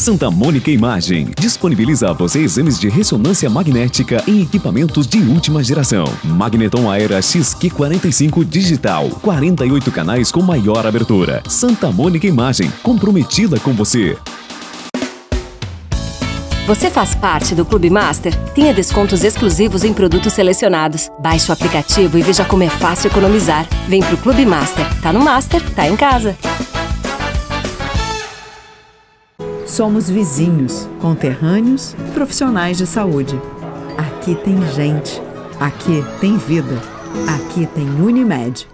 Santa Mônica Imagem disponibiliza a você exames de ressonância magnética em equipamentos de última geração. Magneton Aera XQ45 Digital, 48 canais com maior abertura. Santa Mônica Imagem, comprometida com você. Você faz parte do Clube Master? Tenha descontos exclusivos em produtos selecionados. Baixe o aplicativo e veja como é fácil economizar. Vem pro Clube Master. Tá no Master, tá em casa. Somos vizinhos, conterrâneos, profissionais de saúde. Aqui tem gente. Aqui tem vida. Aqui tem Unimed.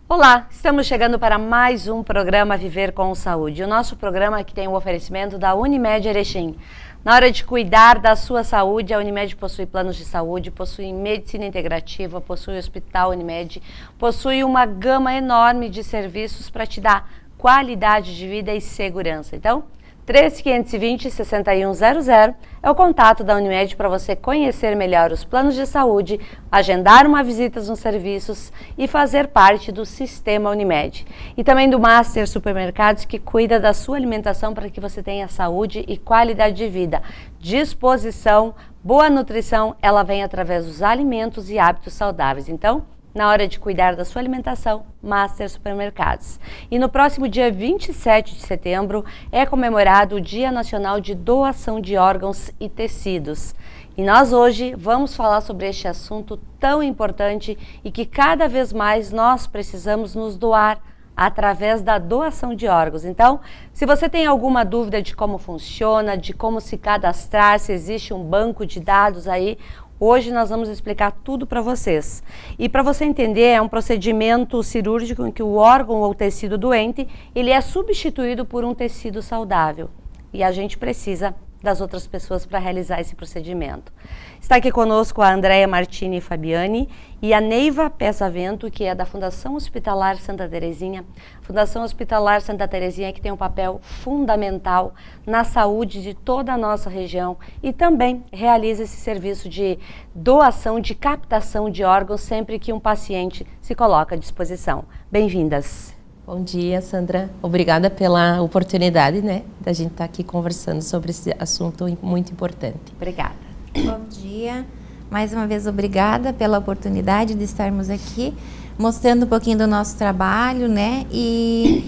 Olá, estamos chegando para mais um programa Viver com Saúde. O nosso programa que tem o oferecimento da Unimed Erechim. Na hora de cuidar da sua saúde, a Unimed possui planos de saúde, possui medicina integrativa, possui hospital Unimed, possui uma gama enorme de serviços para te dar qualidade de vida e segurança. Então, 3520-6100 é o contato da Unimed para você conhecer melhor os planos de saúde, agendar uma visita nos serviços e fazer parte do sistema Unimed. E também do Master Supermercados, que cuida da sua alimentação para que você tenha saúde e qualidade de vida. Disposição, boa nutrição, ela vem através dos alimentos e hábitos saudáveis. Então, na hora de cuidar da sua alimentação, Master Supermercados. E no próximo dia 27 de setembro é comemorado o Dia Nacional de Doação de Órgãos e Tecidos. E nós hoje vamos falar sobre este assunto tão importante e que cada vez mais nós precisamos nos doar através da doação de órgãos. Então, se você tem alguma dúvida de como funciona, de como se cadastrar, se existe um banco de dados aí, hoje nós vamos explicar tudo para vocês. E para você entender, é um procedimento cirúrgico em que o órgão ou tecido doente, ele é substituído por um tecido saudável. E a gente precisa das outras pessoas para realizar esse procedimento. Está aqui conosco a Andréia Martini Fabiani e a Neiva Pesavento, que é da Fundação Hospitalar Santa Terezinha. Fundação Hospitalar Santa Terezinha que tem um papel fundamental na saúde de toda a nossa região e também realiza esse serviço de doação, de captação de órgãos sempre que um paciente se coloca à disposição. Bem-vindas. Bom dia, Sandra. Obrigada pela oportunidade, da gente estar aqui conversando sobre esse assunto muito importante. Obrigada. Bom dia. Mais uma vez, obrigada pela oportunidade de estarmos aqui, mostrando um pouquinho do nosso trabalho, e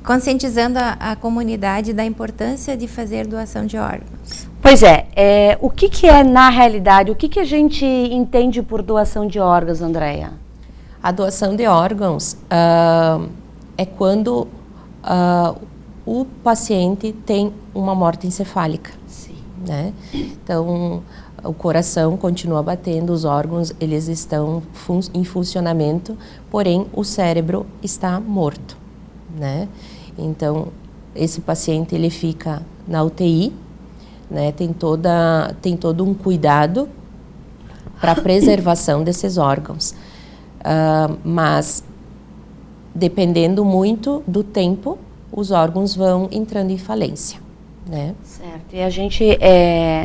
conscientizando a comunidade da importância de fazer doação de órgãos. Pois o que é, na realidade, o que a gente entende por doação de órgãos, Andréia? A doação de órgãos é quando o paciente tem uma morte encefálica. Sim. Então, o coração continua batendo, os órgãos eles estão em funcionamento, porém o cérebro está morto. Então, esse paciente ele fica na UTI, tem todo um cuidado para a preservação desses órgãos. Mas, dependendo muito do tempo, os órgãos vão entrando em falência, Certo. E a gente,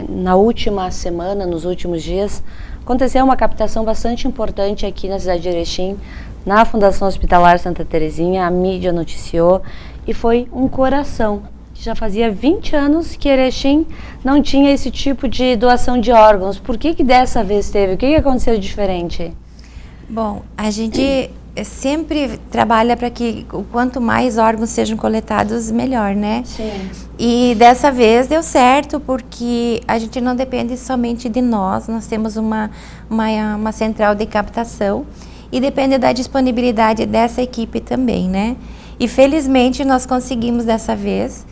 na última semana, nos últimos dias, aconteceu uma captação bastante importante aqui na cidade de Erechim, na Fundação Hospitalar Santa Terezinha, a mídia noticiou, e foi um coração. Já fazia 20 anos que Erechim não tinha esse tipo de doação de órgãos. Por que dessa vez teve? O que aconteceu de diferente? Bom, a gente sempre trabalha para que quanto mais órgãos sejam coletados, melhor, Sim. E dessa vez deu certo, porque a gente não depende somente de nós temos uma central de captação e depende da disponibilidade dessa equipe também, E felizmente nós conseguimos dessa vez,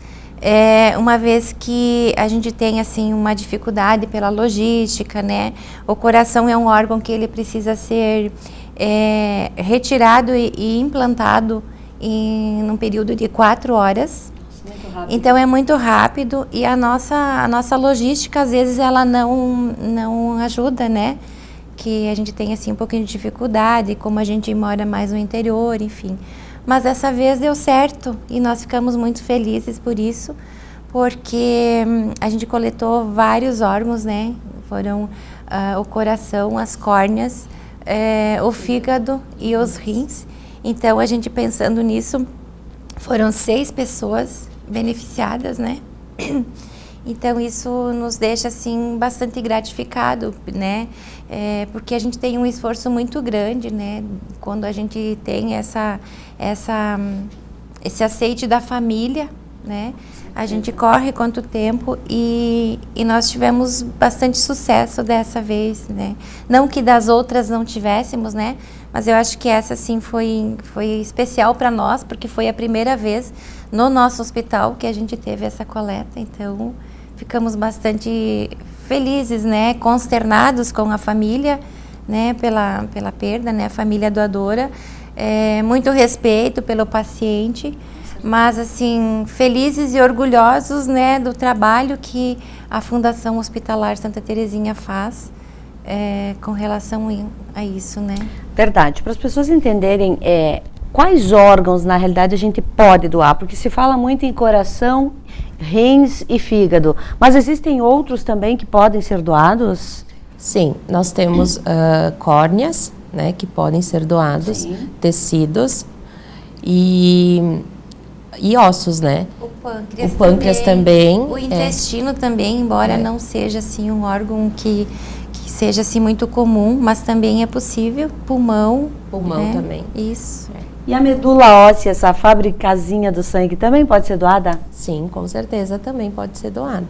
uma vez que a gente tem assim uma dificuldade pela logística, O coração é um órgão que ele precisa ser retirado e implantado num período de 4 horas. Muito rápido. Então é muito rápido e a nossa logística às vezes ela não ajuda, Que a gente tem assim um pouquinho de dificuldade, como a gente mora mais no interior, enfim. Mas dessa vez deu certo e nós ficamos muito felizes por isso, porque a gente coletou vários órgãos, Foram o coração, as córneas, o fígado e os rins. Então, a gente pensando nisso, foram 6 pessoas beneficiadas, né? Então, isso nos deixa, assim, bastante gratificado, né? Porque a gente tem um esforço muito grande, né? Quando a gente tem esse aceite da família, né? A gente corre quanto tempo e nós tivemos bastante sucesso dessa vez, né? Não que das outras não tivéssemos, né? Mas eu acho que essa, sim, foi especial para nós, porque foi a primeira vez no nosso hospital que a gente teve essa coleta. Então, ficamos bastante felizes, né? Consternados com a família, né? Pela perda, né? A família doadora. Muito respeito pelo paciente, mas, assim, felizes e orgulhosos, né? Do trabalho que a Fundação Hospitalar Santa Terezinha faz com relação a isso, né? Verdade. Para as pessoas entenderem quais órgãos, na realidade, a gente pode doar, porque se fala muito em coração, rins e fígado, mas existem outros também que podem ser doados? Sim, nós temos córneas, né, que podem ser doados, sim, tecidos e ossos, né? O pâncreas também. O intestino também, embora não seja, assim, um órgão que seja, assim, muito comum, mas também é possível. Pulmão, né? Também. Isso. E a medula óssea, essa fabricazinha do sangue, também pode ser doada? Sim, com certeza também pode ser doada.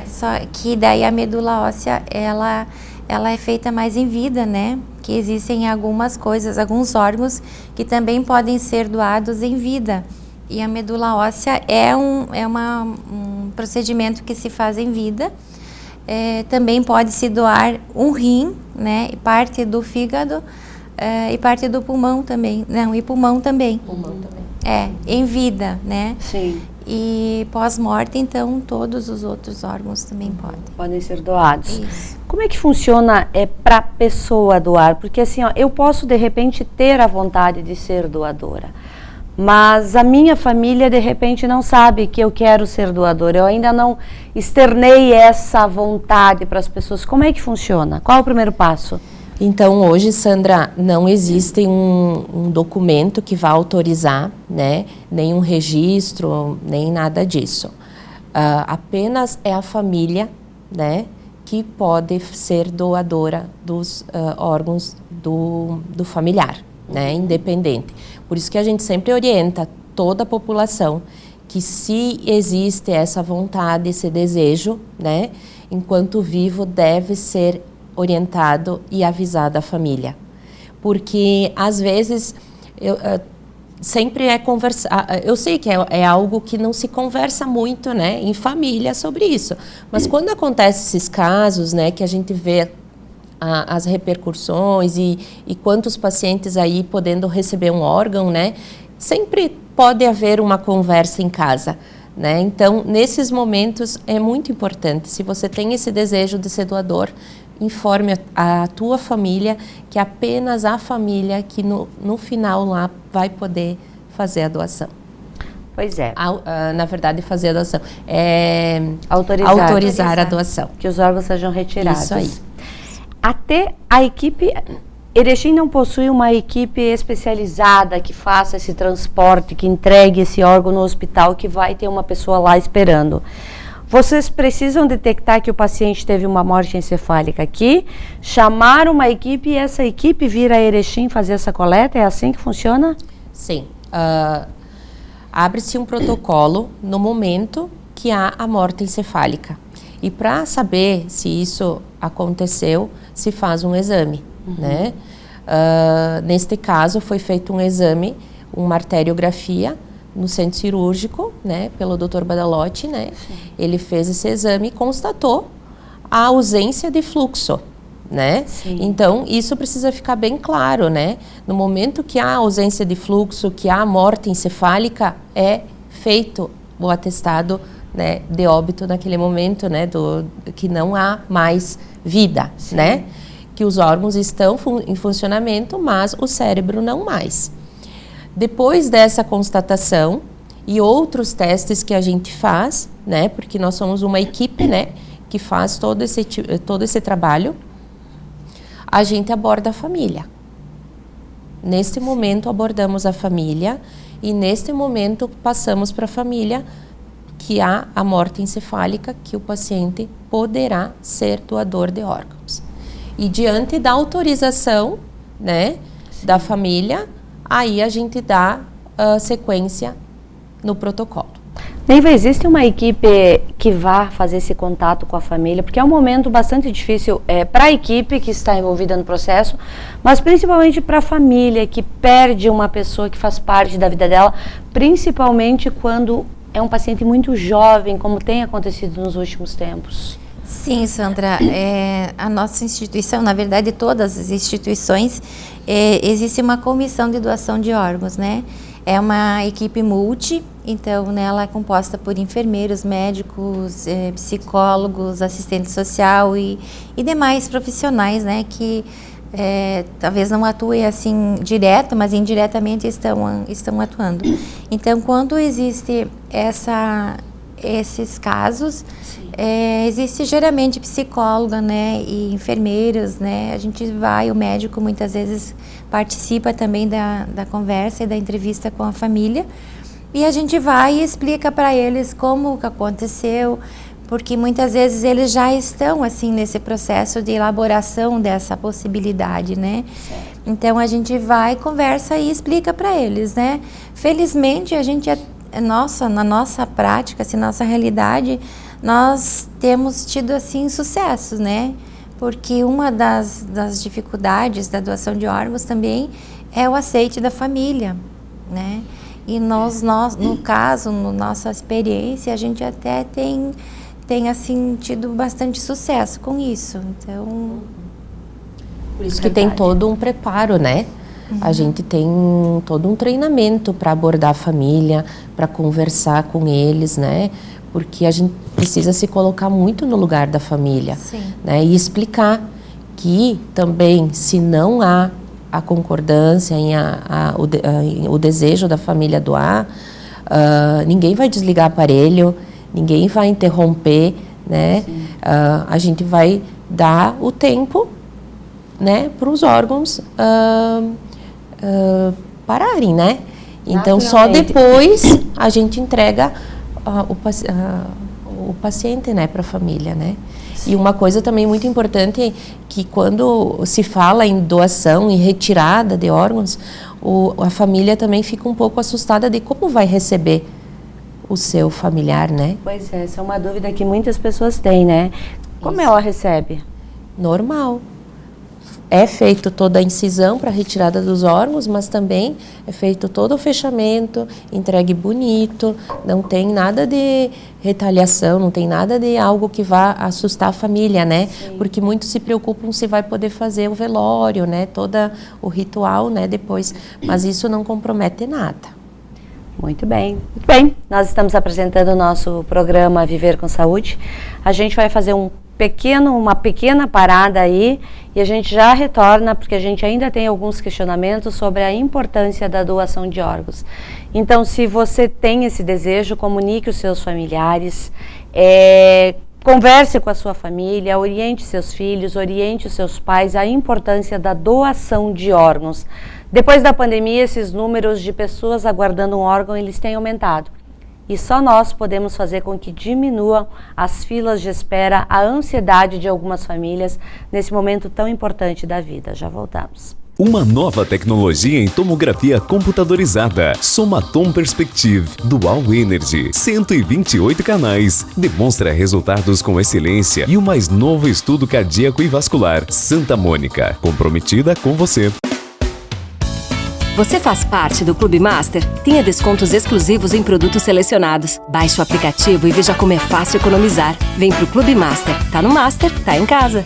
Só que daí a medula óssea, ela é feita mais em vida, né? Que existem algumas coisas, alguns órgãos que também podem ser doados em vida. E a medula óssea é um procedimento que se faz em vida. Também pode-se doar um rim, né? E parte do fígado e parte do pulmão também. Não, e pulmão também. Pulmão também. Em vida, né? Sim. E pós-morte, então, todos os outros órgãos também podem. Podem ser doados. Isso. Como é que funciona para a pessoa doar? Porque, assim, eu posso, de repente, ter a vontade de ser doadora, mas a minha família, de repente, não sabe que eu quero ser doadora. Eu ainda não externei essa vontade para as pessoas. Como é que funciona? Qual é o primeiro passo? Então, hoje, Sandra, não existe um documento que vá autorizar, né, nenhum registro, nem nada disso. Apenas é a família, né, que pode ser doadora dos órgãos do familiar, né, independente. Por isso que a gente sempre orienta toda a população que, se existe essa vontade, esse desejo, né, enquanto vivo, deve ser orientado e avisado a família. Porque, às vezes, sempre conversar. Eu sei que é algo que não se conversa muito, né, em família sobre isso. Mas quando acontecem esses casos, né, que a gente vê as repercussões e quantos pacientes aí podendo receber um órgão, né, sempre pode haver uma conversa em casa, né? Então, nesses momentos é muito importante. Se você tem esse desejo de ser doador, informe a tua família, que apenas a família que no final lá vai poder fazer a doação. Pois é. Na verdade, fazer a doação. Autorizar a doação. Que os órgãos sejam retirados. Isso aí. Até a equipe... Erechim não possui uma equipe especializada que faça esse transporte, que entregue esse órgão no hospital, que vai ter uma pessoa lá esperando. Vocês precisam detectar que o paciente teve uma morte encefálica aqui, chamar uma equipe e essa equipe vir a Erechim fazer essa coleta? É assim que funciona? Sim. Abre-se um protocolo no momento que há a morte encefálica. E para saber se isso aconteceu, se faz um exame, né? Neste caso, foi feito um exame, uma arteriografia, no centro cirúrgico, né, pelo Dr. Badalotti, né? Sim. Ele fez esse exame e constatou a ausência de fluxo, né? Sim. Então, isso precisa ficar bem claro, né? No momento que há ausência de fluxo, que há morte encefálica, é feito o atestado, né, de óbito naquele momento, né, que não há mais vida, sim, né? Que os órgãos estão em funcionamento, mas o cérebro não mais. Depois dessa constatação e outros testes que a gente faz, né, porque nós somos uma equipe, né, que faz todo esse trabalho, a gente aborda a família. Neste momento abordamos a família e neste momento passamos para a família que há a morte encefálica, que o paciente poderá ser doador de órgãos. E diante da autorização, né, da família, aí a gente dá sequência no protocolo. Neiva, existe uma equipe que vá fazer esse contato com a família? Porque é um momento bastante difícil para a equipe que está envolvida no processo, mas principalmente para a família que perde uma pessoa que faz parte da vida dela, principalmente quando é um paciente muito jovem, como tem acontecido nos últimos tempos. Sim, Sandra, a nossa instituição, na verdade todas as instituições, existe uma comissão de doação de órgãos, né? É uma equipe multi, então né, ela é composta por enfermeiros, médicos, psicólogos, assistente social e demais profissionais, né, que talvez não atuem assim direto, mas indiretamente estão atuando. Então, quando existe esses casos, existe geralmente psicóloga, né, e enfermeiros, né, a gente vai, o médico muitas vezes participa também da conversa e da entrevista com a família, e a gente vai e explica para eles como que aconteceu, porque muitas vezes eles já estão assim nesse processo de elaboração dessa possibilidade, né? Certo. Então a gente vai, conversa e explica para eles, né? Felizmente a gente na nossa prática, assim, nossa realidade, nós temos tido assim sucessos, né? Porque uma das dificuldades da doação de órgãos também é o aceite da família, né? E nós no caso, na nossa experiência, a gente até tem assim tido bastante sucesso com isso. Então, por isso que tem todo um preparo, né? A gente tem todo um treinamento para abordar a família, para conversar com eles, né? Porque a gente precisa se colocar muito no lugar da família, né? E explicar que também, se não há a concordância, o desejo da família doar, ninguém vai desligar aparelho, ninguém vai interromper, né? A gente vai dar o tempo, né, para os órgãos pararem, né? Então, só depois a gente entrega o paciente, né, para a família, né? E uma coisa também muito importante que quando se fala em doação e retirada de órgãos, a família também fica um pouco assustada de como vai receber o seu familiar, né? Pois é, essa é uma dúvida que muitas pessoas têm, né? Como ela recebe? Normal. É feito toda a incisão para a retirada dos órgãos, mas também é feito todo o fechamento, entregue bonito, não tem nada de retaliação, não tem nada de algo que vá assustar a família, né? Sim. Porque muitos se preocupam se vai poder fazer o velório, né? Todo o ritual, né? Depois, mas isso não compromete nada. Muito bem. Muito bem, nós estamos apresentando o nosso programa Viver com Saúde. A gente vai fazer uma pequena parada aí e a gente já retorna porque a gente ainda tem alguns questionamentos sobre a importância da doação de órgãos. Então, se você tem esse desejo, comunique os seus familiares, converse com a sua família, oriente seus filhos, oriente os seus pais a importância da doação de órgãos. Depois da pandemia, esses números de pessoas aguardando um órgão, eles têm aumentado. E só nós podemos fazer com que diminuam as filas de espera, a ansiedade de algumas famílias nesse momento tão importante da vida. Já voltamos. Uma nova tecnologia em tomografia computadorizada. Somatom Perspective Dual Energy. 128 canais. Demonstra resultados com excelência e o mais novo estudo cardíaco e vascular. Santa Mônica. Comprometida com você. Você faz parte do Clube Master? Tenha descontos exclusivos em produtos selecionados. Baixe o aplicativo e veja como é fácil economizar. Vem pro Clube Master. Tá no Master, tá em casa.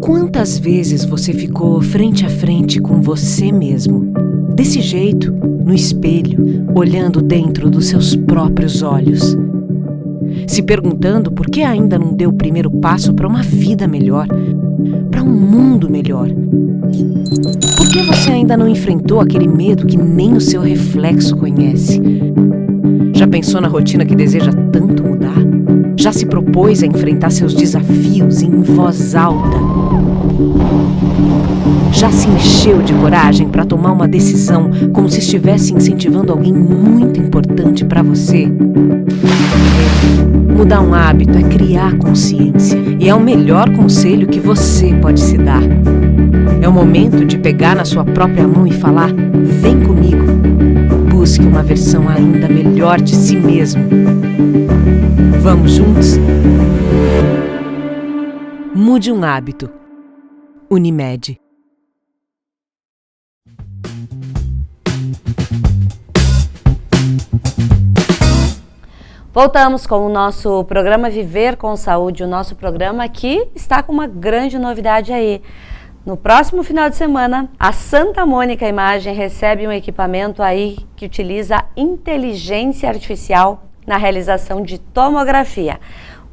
Quantas vezes você ficou frente a frente com você mesmo? Desse jeito, no espelho, olhando dentro dos seus próprios olhos. Se perguntando por que ainda não deu o primeiro passo para uma vida melhor, para um mundo melhor. Por que você ainda não enfrentou aquele medo que nem o seu reflexo conhece? Já pensou na rotina que deseja tanto mudar? Já Já se propôs a enfrentar seus desafios em voz alta? Já se encheu de coragem para tomar uma decisão como se estivesse incentivando alguém muito importante para você? Mudar um hábito é criar consciência e é o melhor conselho que você pode se dar. É o momento de pegar na sua própria mão e falar: vem comigo. Busque uma versão ainda melhor de si mesmo. Vamos juntos? Mude um hábito. Unimed. Voltamos com o nosso programa Viver com Saúde, o nosso programa que está com uma grande novidade aí. No próximo final de semana, a Santa Mônica Imagem recebe um equipamento aí que utiliza inteligência artificial na realização de tomografia.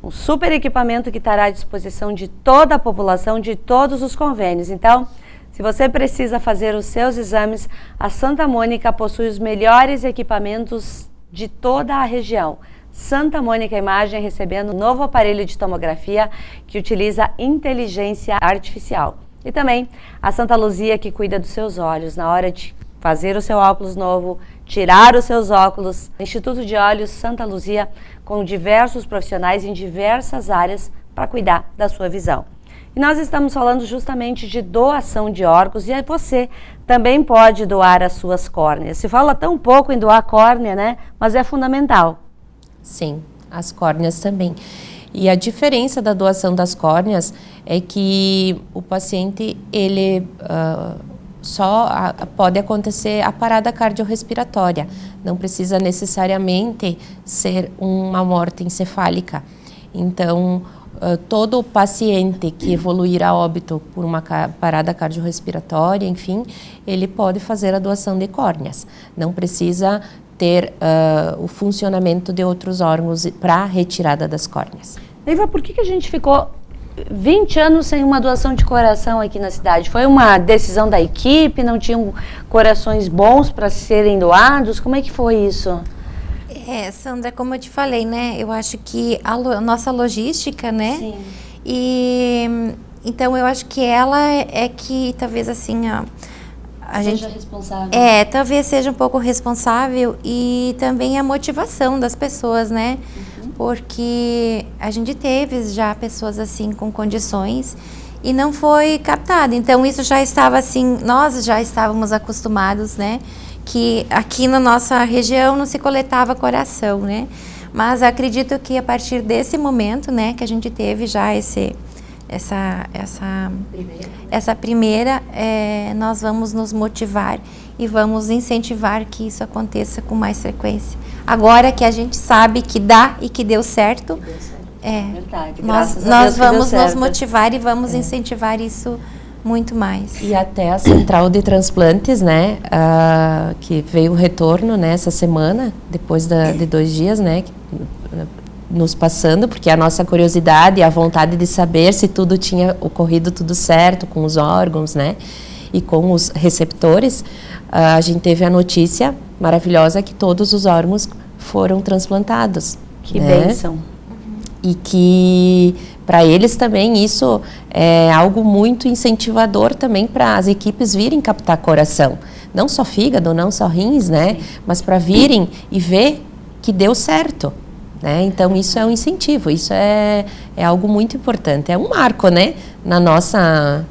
Um super equipamento que estará à disposição de toda a população, de todos os convênios. Então, se você precisa fazer os seus exames, a Santa Mônica possui os melhores equipamentos de toda a região. Santa Mônica Imagem recebendo um novo aparelho de tomografia que utiliza inteligência artificial. E também a Santa Luzia, que cuida dos seus olhos na hora de fazer o seu óculos novo, tirar os seus óculos. Instituto de Olhos Santa Luzia, com diversos profissionais em diversas áreas para cuidar da sua visão. E nós estamos falando justamente de doação de órgãos e você também pode doar as suas córneas. Se fala tão pouco em doar córnea, né? Mas é fundamental. Sim, as córneas também. E a diferença da doação das córneas é que o paciente, ele pode acontecer a parada cardiorrespiratória. Não precisa necessariamente ser uma morte encefálica. Então, todo paciente que evoluir a óbito por uma parada cardiorrespiratória, enfim, ele pode fazer a doação de córneas. Não precisa ter o funcionamento de outros órgãos para a retirada das córneas. Neiva, por que a gente ficou 20 anos sem uma doação de coração aqui na cidade? Foi uma decisão da equipe? Não tinham corações bons para serem doados? Como é que foi isso? Sandra, como eu te falei, né? Eu acho que a nossa logística, né? Sim. E então eu acho que ela é que talvez assim seja responsável. Talvez seja um pouco responsável e também a motivação das pessoas, né? Porque a gente teve já pessoas assim com condições e não foi captado. Então isso já estava assim, nós já estávamos acostumados, né? Que aqui na nossa região não se coletava coração, né? Mas acredito que a partir desse momento, né, que a gente teve já essa primeira, nós vamos nos motivar e vamos incentivar que isso aconteça com mais frequência. Agora que a gente sabe que dá e que deu certo, verdade, nós vamos nos motivar e vamos incentivar isso muito mais. E até a Central de Transplantes, né, que veio o retorno, né, essa semana, depois de 2 dias, né, nos passando, porque a nossa curiosidade, a vontade de saber se tudo tinha ocorrido tudo certo com os órgãos, né, e com os receptores, a gente teve a notícia maravilhosa que todos os órgãos foram transplantados. Que bênção. E que para eles também isso é algo muito incentivador também para as equipes virem captar coração. Não só fígado, não só rins, né, mas para virem e ver que deu certo. Né? Então isso é um incentivo, isso é algo muito importante, é um marco, né, na nossa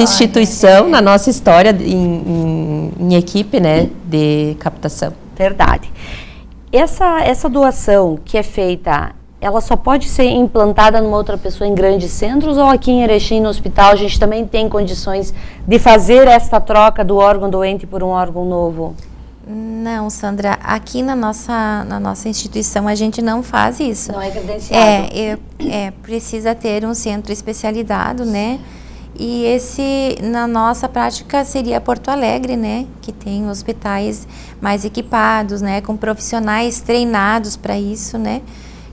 instituição, na nossa história em equipe, né, de captação. Verdade. Essa doação que é feita, ela só pode ser implantada numa outra pessoa em grandes centros ou aqui em Erechim, no hospital, a gente também tem condições de fazer essa troca do órgão doente por um órgão novo? Não, Sandra, aqui na nossa instituição a gente não faz isso. Não é credenciado. Precisa ter um centro especializado, né? E na nossa prática seria Porto Alegre, né? Que tem hospitais mais equipados, né? Com profissionais treinados para isso, né?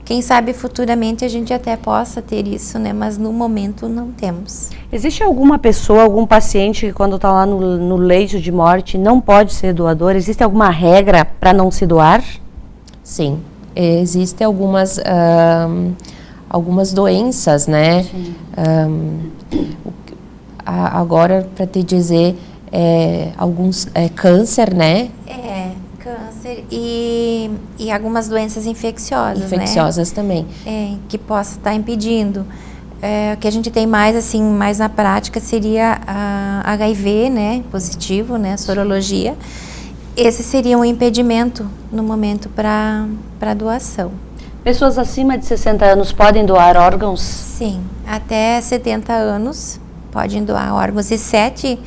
Quem sabe futuramente a gente até possa ter isso, né? Mas no momento não temos. Existe alguma pessoa, algum paciente que quando está lá no leito de morte não pode ser doador? Existe alguma regra para não se doar? Sim. existem algumas doenças, né? Agora, para te dizer, alguns câncer, né? Câncer e algumas doenças infecciosas, Infecciosas, né? Também. Que possa estar impedindo. O que a gente tem mais, assim, mais na prática seria a HIV, né? Positivo, né? Sorologia. Esse seria um impedimento no momento para doação. Pessoas acima de 60 anos podem doar órgãos? Sim, até 70 anos podem doar órgãos e 7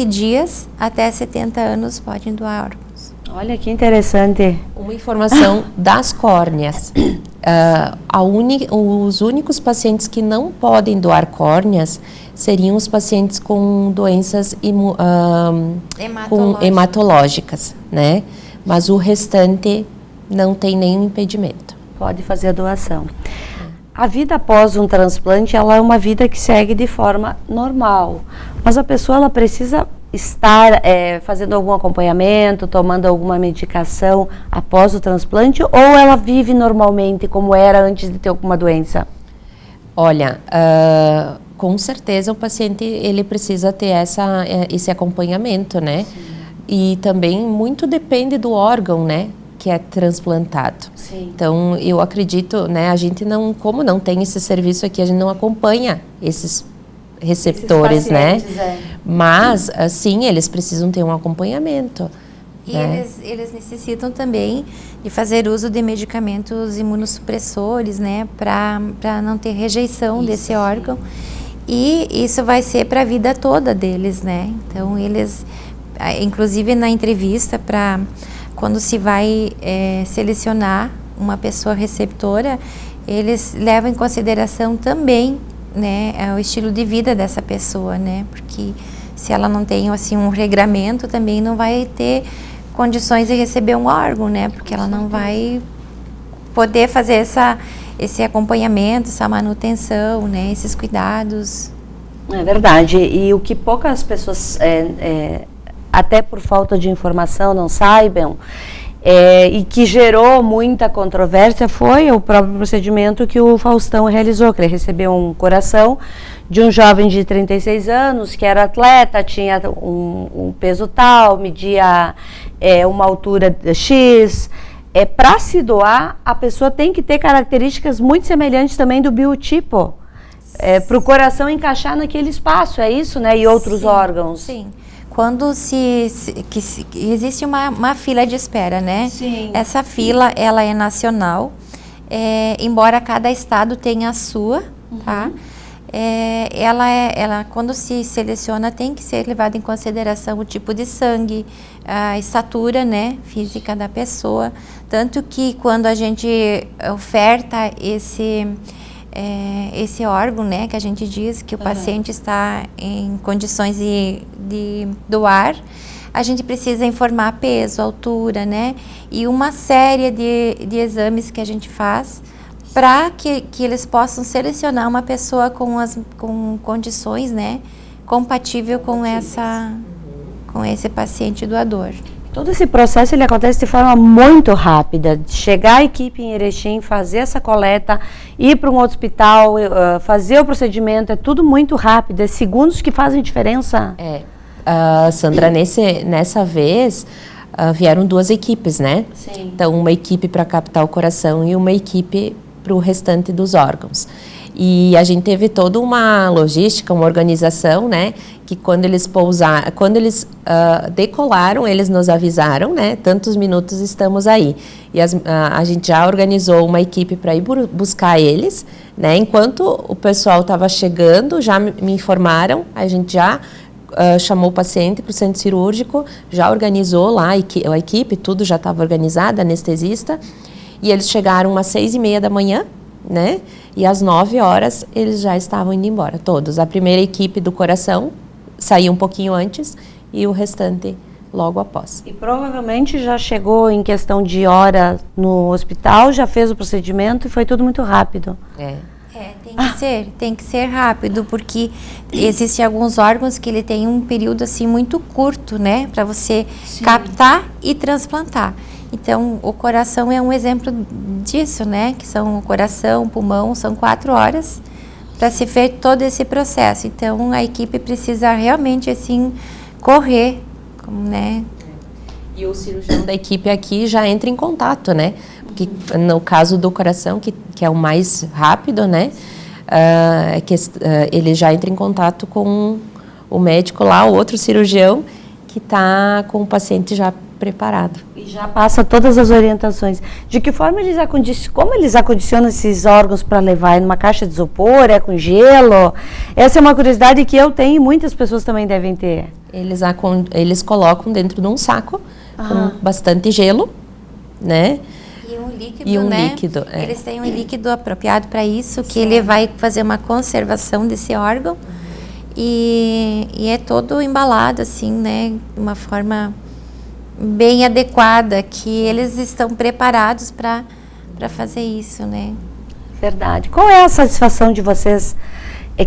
dias até 70 anos podem doar órgãos. Olha que interessante. Uma informação das córneas. Os únicos pacientes que não podem doar córneas seriam os pacientes com doenças hematológicas, né? Mas o restante não tem nenhum impedimento. Pode fazer a doação. A vida após um transplante, ela é uma vida que segue de forma normal, mas a pessoa ela precisa estar fazendo algum acompanhamento, tomando alguma medicação após o transplante, ou ela vive normalmente como era antes de ter alguma doença? Olha, com certeza o paciente ele precisa ter esse acompanhamento, né? Sim. E também muito depende do órgão, né, que é transplantado. Sim. Então eu acredito, né, a gente como não tem esse serviço aqui, a gente não acompanha esses receptores, né? Mas, assim, eles precisam ter um acompanhamento. E né? eles necessitam também de fazer uso de medicamentos imunossupressores, né? Para não ter rejeição desse órgão. E isso vai ser para a vida toda deles, né? Então, eles, inclusive na entrevista, quando se vai selecionar uma pessoa receptora, eles levam em consideração também, né, o estilo de vida dessa pessoa, né? Porque se ela não tem assim um regramento, também não vai ter condições de receber um órgão, né? Porque ela não vai poder fazer esse acompanhamento, essa manutenção, né? Esses cuidados. É verdade. E o que poucas pessoas, até por falta de informação, não saibam, e que gerou muita controvérsia foi o próprio procedimento que o Faustão realizou, que ele recebeu um coração de um jovem de 36 anos, que era atleta, tinha um peso tal, media uma altura X. Para se doar, a pessoa tem que ter características muito semelhantes também do biotipo, para o coração encaixar naquele espaço, é isso, né? E outros órgãos. Sim. Quando existe uma fila de espera, né? Sim. Essa fila, ela é nacional, embora cada estado tenha a sua, tá? Ela, quando se seleciona, tem que ser levado em consideração o tipo de sangue, a estatura, né, física da pessoa. Tanto que quando a gente oferta esse órgão, né, que a gente diz que o paciente está em condições de doar, a gente precisa informar peso, altura, né, e uma série de exames que a gente faz para que eles possam selecionar uma pessoa com condições, né, compatível com esse paciente doador. Todo esse processo ele acontece de forma muito rápida. Chegar a equipe em Erechim, fazer essa coleta, ir para um hospital, fazer o procedimento, é tudo muito rápido. É segundos que fazem diferença. Sandra, nessa vez vieram 2 equipes, né? Sim. Então, uma equipe para captar o coração e uma equipe para o restante dos órgãos. E a gente teve toda uma logística, uma organização, né? Que quando eles decolaram, eles nos avisaram, né? Tantos minutos estamos aí. E a gente já organizou uma equipe para ir buscar eles, né? Enquanto o pessoal estava chegando, já me informaram, a gente já chamou o paciente para o centro cirúrgico, já organizou lá a equipe, tudo já estava organizado, anestesista. E eles chegaram às 6h30 da manhã, né? E às 9 horas eles já estavam indo embora, todos. A primeira equipe do coração saiu um pouquinho antes e o restante logo após. E provavelmente já chegou em questão de hora no hospital, já fez o procedimento e foi tudo muito rápido. Tem que ser rápido, porque existem alguns órgãos que ele tem um período assim muito curto, né, para você captar e transplantar. Então, o coração é um exemplo disso, né? Que são o coração, o pulmão, são 4 horas para se ver todo esse processo. Então, a equipe precisa realmente, assim, correr, né? E o cirurgião da equipe aqui já entra em contato, né? Porque no caso do coração, que é o mais rápido, né? Ele já entra em contato com o médico lá, o outro cirurgião, que está com o paciente já preparado. E já passa todas as orientações. De que forma como eles acondicionam esses órgãos para levar? É numa caixa de isopor? É com gelo? Essa é uma curiosidade que eu tenho e muitas pessoas também devem ter. Eles colocam dentro de um saco com bastante gelo, né? E um líquido, É. Eles têm um líquido apropriado para isso, que ele vai fazer uma conservação desse órgão. E é todo embalado, assim, né? De uma forma bem adequada, que eles estão preparados para fazer isso, né? Verdade. Qual é a satisfação de vocês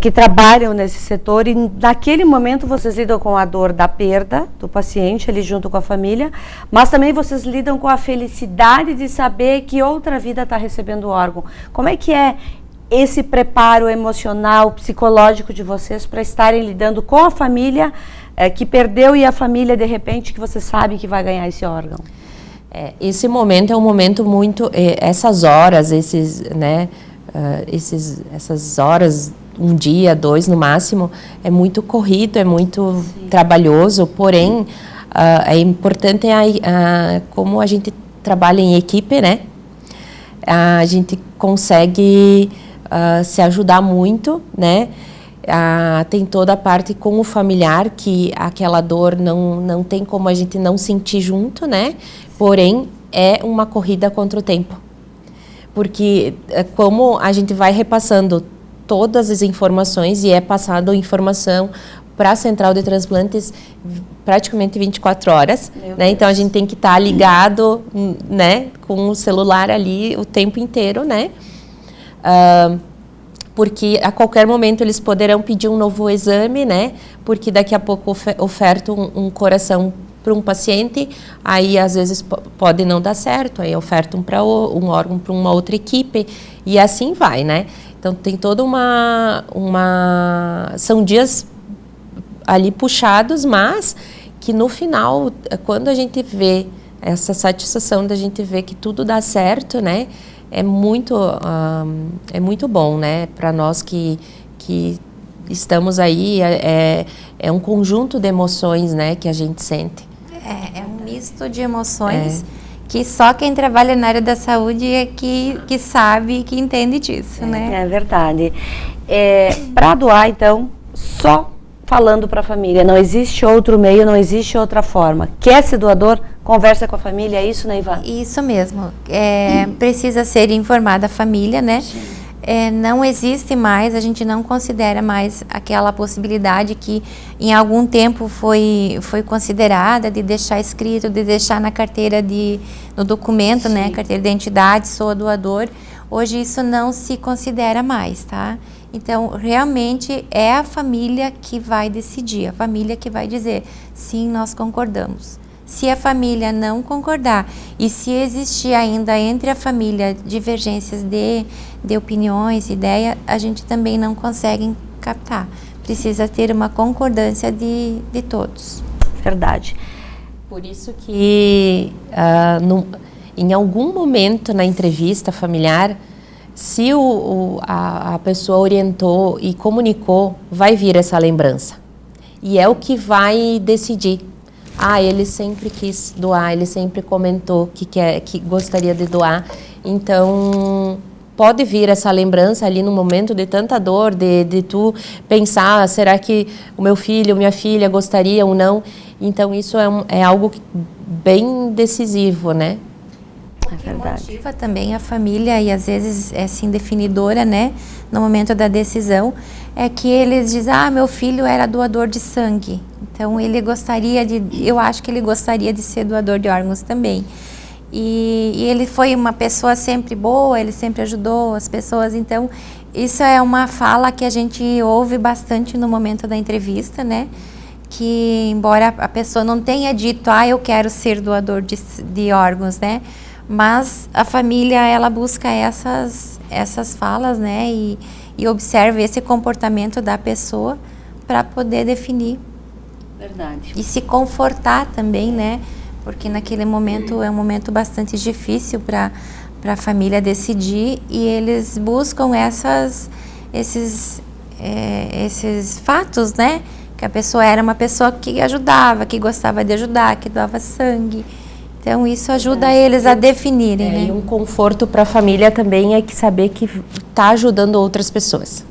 que trabalham nesse setor e naquele momento vocês lidam com a dor da perda do paciente ali junto com a família, mas também vocês lidam com a felicidade de saber que outra vida está recebendo o órgão. Como é que é esse preparo emocional, psicológico de vocês para estarem lidando com a família que perdeu e a família de repente que você sabe que vai ganhar esse órgão? Esse momento é um momento muito, essas horas, né, essas horas, um dia, 2 no máximo, é muito corrido, é muito trabalhoso, porém é importante como a gente trabalha em equipe, né? A gente consegue se ajudar muito, né? Tem toda a parte com o familiar, que aquela dor não tem como a gente não sentir junto, né? Porém, é uma corrida contra o tempo. Porque como a gente vai repassando todas as informações e é passado informação para a central de transplantes praticamente 24 horas, né? Então a gente tem que estar ligado, né, com o celular ali o tempo inteiro, né? Porque a qualquer momento eles poderão pedir um novo exame, né? Porque daqui a pouco ofertam um coração para um paciente, aí às vezes pode não dar certo, aí ofertam um órgão para uma outra equipe e assim vai, né? Então tem toda são dias ali puxados, mas que no final, quando a gente vê essa satisfação da gente ver que tudo dá certo, né? É muito bom, né? Para nós que estamos aí, é um conjunto de emoções, né? Que a gente sente. É um misto de emoções que só quem trabalha na área da saúde é que sabe, que entende disso, né? É verdade. Para doar, então, só falando para a família, não existe outro meio, não existe outra forma. Quer ser doador? Conversa com a família, é isso, Neiva? Isso mesmo. Precisa ser informada a família, né? Não existe mais, a gente não considera mais aquela possibilidade que em algum tempo foi considerada de deixar escrito, de deixar na carteira no documento, né? Carteira de identidade, sou doador. Hoje isso não se considera mais, tá? Então, realmente é a família que vai decidir, a família que vai dizer, sim, nós concordamos. Se a família não concordar e se existir ainda entre a família divergências de opiniões, ideia, a gente também não consegue captar. Precisa ter uma concordância de todos. Verdade. Por isso que em algum momento na entrevista familiar, se a pessoa orientou e comunicou, vai vir essa lembrança. E é o que vai decidir. Ele sempre quis doar, ele sempre comentou que gostaria de doar. Então, pode vir essa lembrança ali no momento de tanta dor, de tu pensar, será que o meu filho, minha filha gostaria ou não? Então, isso é algo bem decisivo, né? É verdade. Motiva também a família e às vezes é assim definidora, né? No momento da decisão, é que eles dizem, meu filho era doador de sangue, então ele eu acho que ele gostaria de ser doador de órgãos também. E ele foi uma pessoa sempre boa, ele sempre ajudou as pessoas, então isso é uma fala que a gente ouve bastante no momento da entrevista, né? que embora a pessoa não tenha dito, eu quero ser doador de órgãos, né? Mas a família, ela busca essas falas, né? E observa esse comportamento da pessoa para poder definir. Verdade. E se confortar também, né? Porque naquele momento é um momento bastante difícil para a família decidir, e eles buscam esses fatos, né? Que a pessoa era uma pessoa que ajudava, que gostava de ajudar, que doava sangue. Então isso ajuda eles a definirem, né? E um conforto para a família também é que saber que está ajudando outras pessoas.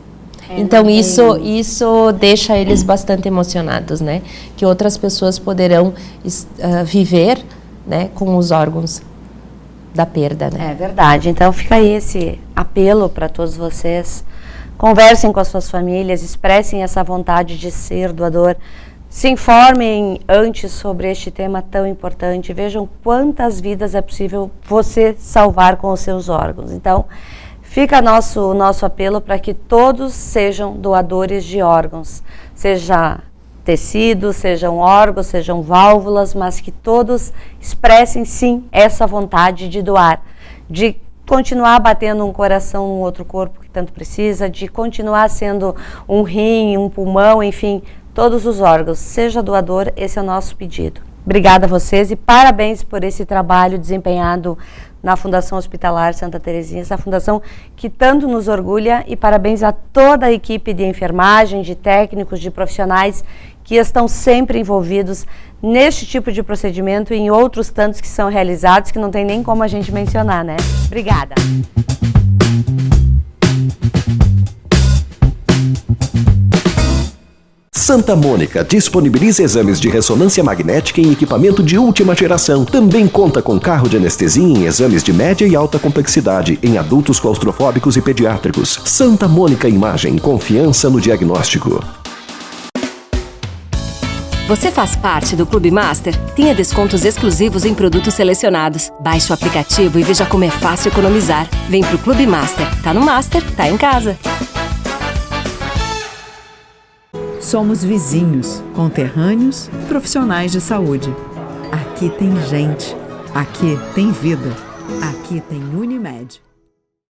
Então isso deixa eles bastante emocionados, né? Que outras pessoas poderão viver, né, com os órgãos da perda, né? É verdade. Então fica aí esse apelo para todos vocês. Conversem com as suas famílias, expressem essa vontade de ser doador. Se informem antes sobre este tema tão importante. Vejam quantas vidas é possível você salvar com os seus órgãos. Então, fica nosso apelo para que todos sejam doadores de órgãos. Seja tecidos, sejam órgãos, sejam válvulas, mas que todos expressem sim essa vontade de doar, de continuar batendo um coração num outro corpo que tanto precisa, de continuar sendo um rim, um pulmão, enfim, todos os órgãos. Seja doador, esse é o nosso pedido. Obrigada a vocês e parabéns por esse trabalho desempenhado na Fundação Hospitalar Santa Terezinha, essa fundação que tanto nos orgulha, e parabéns a toda a equipe de enfermagem, de técnicos, de profissionais que estão sempre envolvidos neste tipo de procedimento e em outros tantos que são realizados, que não tem nem como a gente mencionar, né? Obrigada! Santa Mônica disponibiliza exames de ressonância magnética em equipamento de última geração. Também conta com carro de anestesia em exames de média e alta complexidade em adultos claustrofóbicos e pediátricos. Santa Mônica Imagem, confiança no diagnóstico. Você faz parte do Clube Master? Tenha descontos exclusivos em produtos selecionados. Baixe o aplicativo e veja como é fácil economizar. Vem pro Clube Master. Tá no Master, tá em casa. Somos vizinhos, conterrâneos, profissionais de saúde. Aqui tem gente. Aqui tem vida. Aqui tem Unimed.